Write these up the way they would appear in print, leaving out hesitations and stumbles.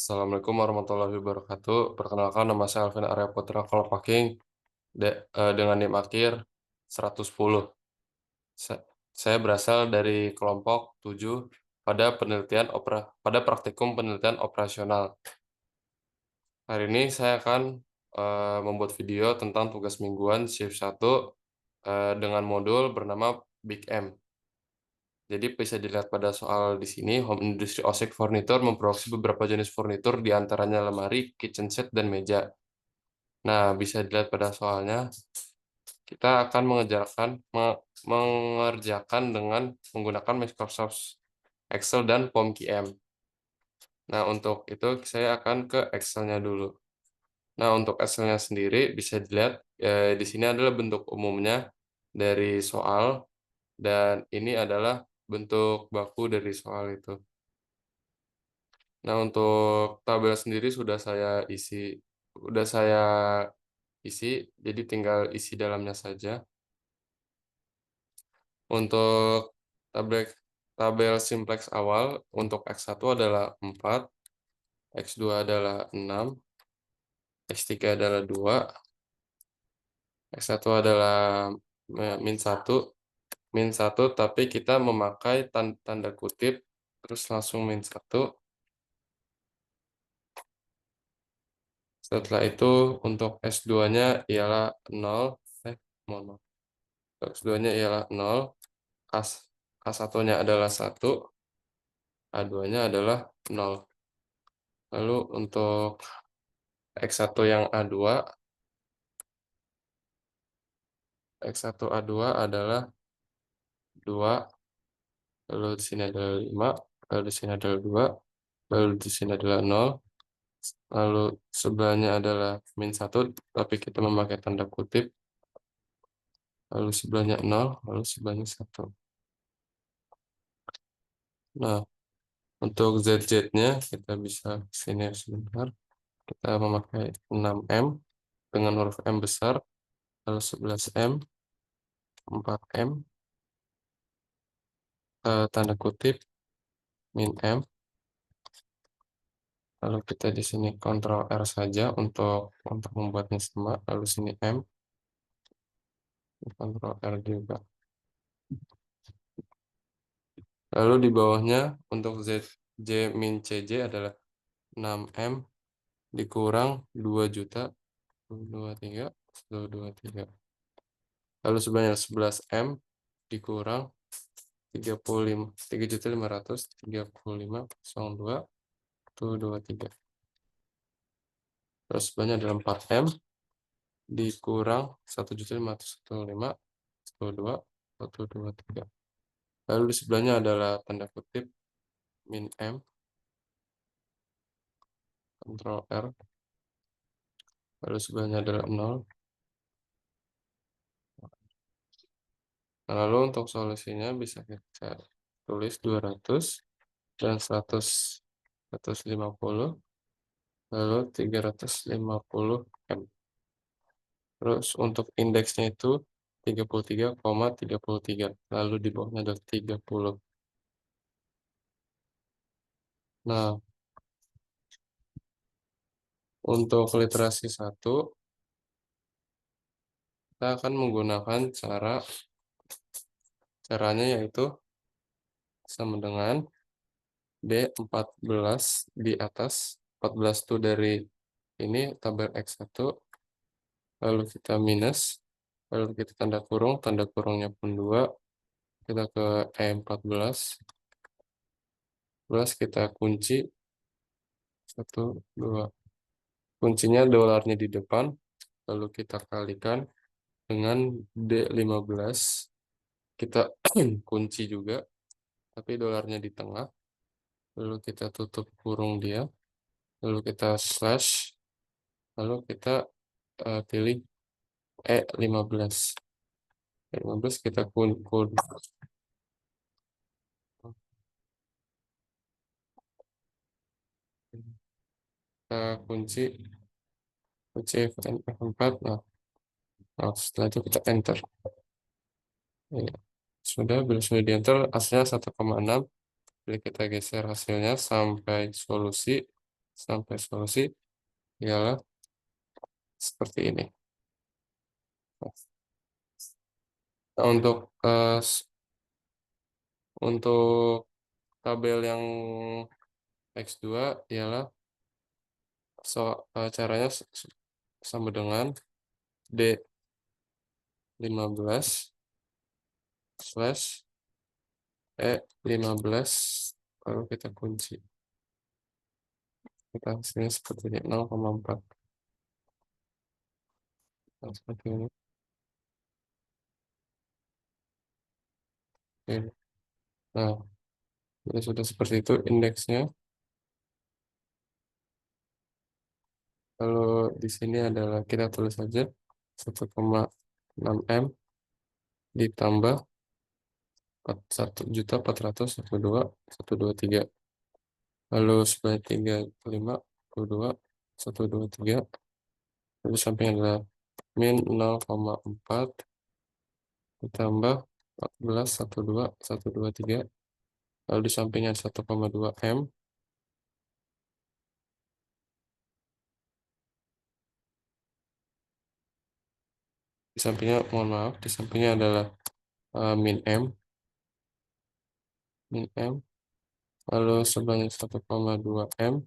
Assalamualaikum warahmatullahi wabarakatuh. Perkenalkan nama saya Alvin Arya Putra Kolopaking dengan NIM akhir 110. Sa- Saya berasal dari kelompok 7 pada praktikum penelitian operasional. Hari ini saya akan membuat video tentang tugas mingguan shift 1 dengan modul bernama Big M. Jadi bisa dilihat pada soal di sini, Home Industry OSEC Furniture memproduksi beberapa jenis furnitur di antaranya lemari, kitchen set, dan meja. Nah, bisa dilihat pada soalnya, kita akan mengerjakan dengan menggunakan Microsoft Excel dan POM-QM. Nah, untuk itu saya akan ke Excel-nya dulu. Nah, untuk Excel-nya sendiri bisa dilihat di sini adalah bentuk umumnya dari soal, dan ini adalah bentuk baku dari soal itu. Nah, untuk tabel sendiri sudah saya isi, jadi tinggal isi dalamnya saja. Untuk tabel tabel simplex awal, untuk X1 adalah 4, X2 adalah 6, X3 adalah 2, X1 adalah min 1, tapi kita memakai tanda kutip, terus langsung min 1. Setelah itu untuk S2-nya ialah 0, mohon maaf. S2-nya ialah 0, A1-nya adalah 1, A2-nya adalah 0. Lalu untuk X1 yang A2, X1 A2 adalah 2, lalu di sini adalah 5, lalu di sini adalah 2, lalu di sini adalah 0, lalu sebelahnya adalah min 1, tapi kita memakai tanda kutip, lalu sebelahnya 0, lalu sebelahnya 1. Nah, untuk ZZ-nya kita bisa sini sebentar. Kita memakai 6M dengan huruf M besar, lalu 11M, 4M, tanda kutip, min M, lalu kita di sini Ctrl R saja untuk membuatnya sama, lalu sini M, Ctrl R juga. Lalu di bawahnya untuk ZJ min CJ adalah 6M dikurang 2 juta, 23, 23. Lalu sebanyak 11M dikurang 35, 3.535.02, 23. Terus sebanyak adalah 4M dikurang 1.515.02, 123. Lalu di sebelahnya adalah tanda kutip min M, Ctrl R, lalu sebelahnya adalah 0. Nah, lalu untuk solusinya bisa kita tulis 200 dan 150, lalu 350M. Terus untuk indeksnya itu 33,33, lalu di bawahnya ada 30. Nah, untuk literasi 1, kita akan menggunakan caranya yaitu sama dengan D14 di atas. 14 itu dari ini tabel X1, lalu kita minus, lalu kita tanda kurungnya pun 2, kita ke E14, plus kita kunci 1, 2. Kuncinya dolarnya di depan, lalu kita kalikan dengan D15. Kita kunci juga, tapi dolarnya di tengah. Lalu kita tutup kurung dia, lalu kita slash, lalu kita pilih E15. E15 kita kunci F4. Nah, setelah itu kita enter. Ya, bila sudah di enter, hasilnya 1,6. Jadi kita geser hasilnya sampai solusi sampai solusi ialah seperti ini. Nah, untuk tabel yang X2 ialah caranya sama dengan D15 slash E15, lalu kita kunci. Kita hasilnya seperti ini, 0,4. Nah, seperti ini. Oke. Nah, jadi sudah seperti itu indeksnya. Kalau di sini adalah kita tulis saja 1,6 M ditambah 1.400.123. Lalu sebanyak 35, 123. Lalu samping adalah min 0,4 ditambah 14, 123. Lalu di sampingnya 1,2 M. Di sampingnya, mohon maaf, di sampingnya adalah min M. Lalu sebanyak 1,2 M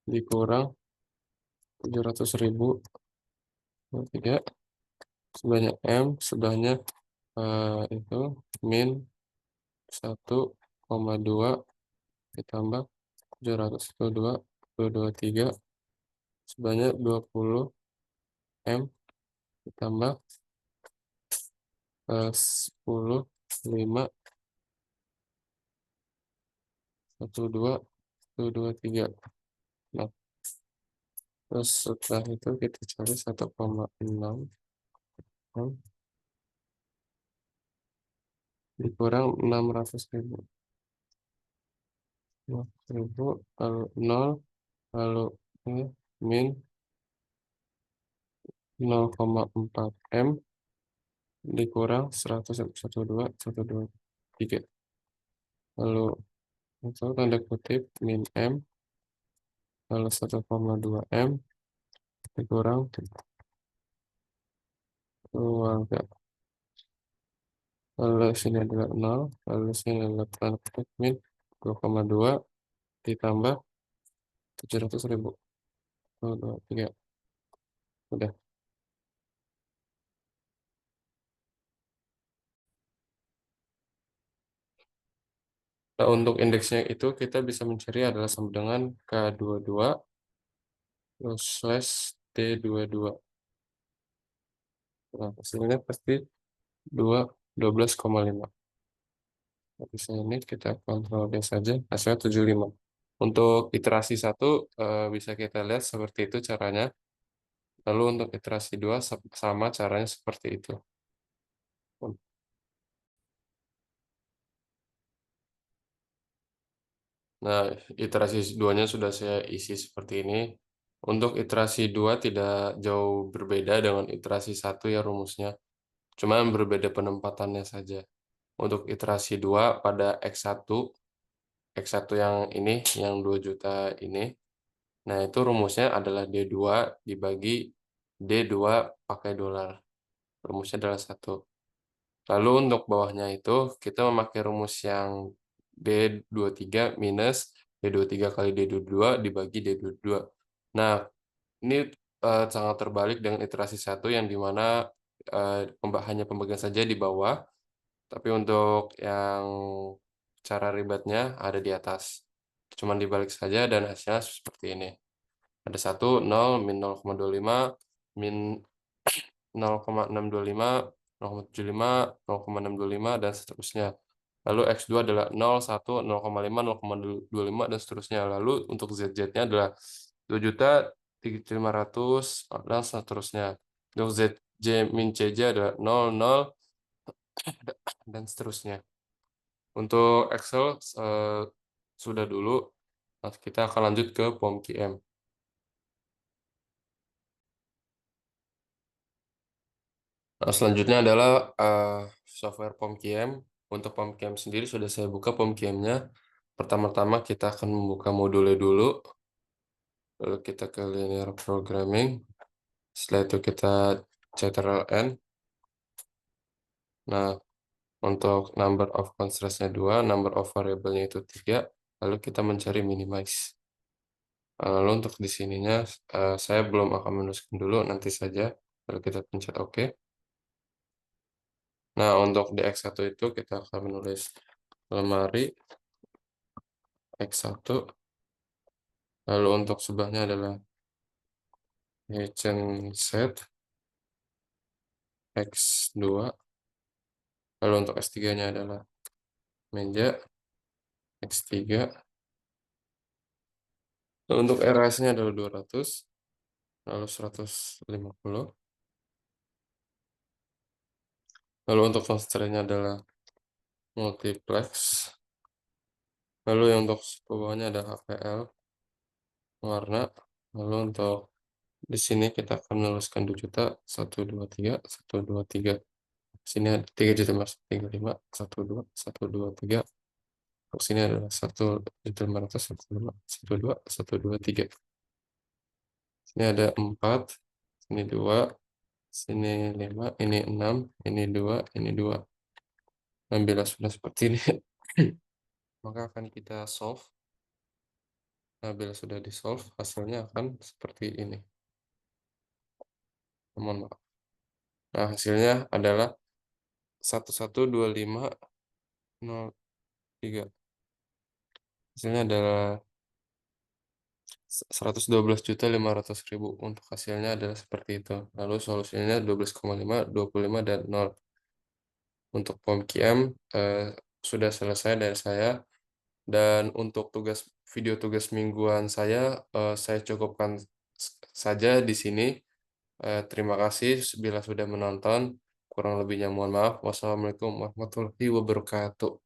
dikurang 700.000 3 sebanyak M sebanyaknya itu min 1,2 ditambah 700.223 sebanyak 20 M ditambah 10, 5, 12, 3. Nah, terus setelah itu kita cari 1,6 M dikurang 600.000. 600.000 lalu 0 lalu min 0,4 M dikurang 100.123. Lalu itu tanda kutip min M lalu 1,2 M dikurang keluarga. Lalu sini adalah 0, lalu sini adalah tanda kutip min 2,2 ditambah 700.000. 1, 2, 3. Udah. Nah, untuk indeksnya itu kita bisa mencari adalah sama dengan K22 plus slash T22. Nah, hasilnya pasti 12,5. Di sini kita kontrol D saja, hasilnya 75. Untuk iterasi 1 bisa kita lihat seperti itu caranya. Lalu untuk iterasi 2 sama caranya seperti itu. Nah, iterasi 2-nya sudah saya isi seperti ini. Untuk iterasi 2 tidak jauh berbeda dengan iterasi 1 ya rumusnya. Cuma berbeda penempatannya saja. Untuk iterasi 2 pada X1 yang ini, yang 2 juta ini. Nah, itu rumusnya adalah D2 dibagi D2 pakai dolar. Rumusnya adalah 1. Lalu untuk bawahnya itu, kita memakai rumus yang D23 minus D23 kali D22 dibagi D22. Nah, ini sangat terbalik dengan iterasi 1 yang dimana hanya pembagian saja di bawah, tapi untuk yang cara ribetnya ada di atas. Cuman dibalik saja dan hasilnya seperti ini. Ada 1, 0, min 0,25, min 0,625, 0,75, 0,625, dan seterusnya. Lalu X2 adalah 0, 1, 0,5, 0,25, dan seterusnya. Lalu untuk ZZ-nya adalah 2.500, dan seterusnya. Untuk ZJ min CJ adalah 0, 0, dan seterusnya. Untuk Excel sudah dulu. Nah, kita akan lanjut ke POM-QM. Nah, selanjutnya adalah software POM-QM. Untuk POM-QM sendiri sudah saya buka POM-QM-nya. Pertama-tama kita akan membuka modulnya dulu, lalu kita ke linear programming, setelah itu kita ctrl-n. Nah, untuk number of constraints-nya 2, number of variable-nya itu 3, lalu kita mencari minimize. Lalu untuk di sininya, saya belum akan menuliskan dulu, nanti saja, lalu kita pencet OK. Nah, untuk di X1 itu kita akan menulis lemari X1, lalu untuk sebelahnya adalah kitchen set X2, lalu untuk S3-nya adalah meja X3, lalu untuk RS-nya adalah 200, lalu 150, lalu untuk constraint-nya adalah multiplex, lalu yang untuk bawahnya ada HPL warna, lalu untuk di sini kita akan menuliskan 2 juta, 123, 123. Sini ada 3.535, 12, 123. Untuk sini adalah 1.500, 15, 12, 123. Sini ada 4, sini 2, sini 5, ini 6, ini 2, ini 2. Dan bila sudah seperti ini, maka akan kita solve. Nah, bila sudah di-solve, hasilnya akan seperti ini. Mohon maaf. Nah, hasilnya adalah 112503. Hasilnya adalah 112.500.000. Untuk hasilnya adalah seperti itu. Lalu solusinya 12,5, 25, dan 0. Untuk POM-QM sudah selesai dari saya. Dan untuk video tugas mingguan saya cukupkan saja di sini. Terima kasih bila sudah menonton. Kurang lebihnya mohon maaf. Wassalamualaikum warahmatullahi wabarakatuh.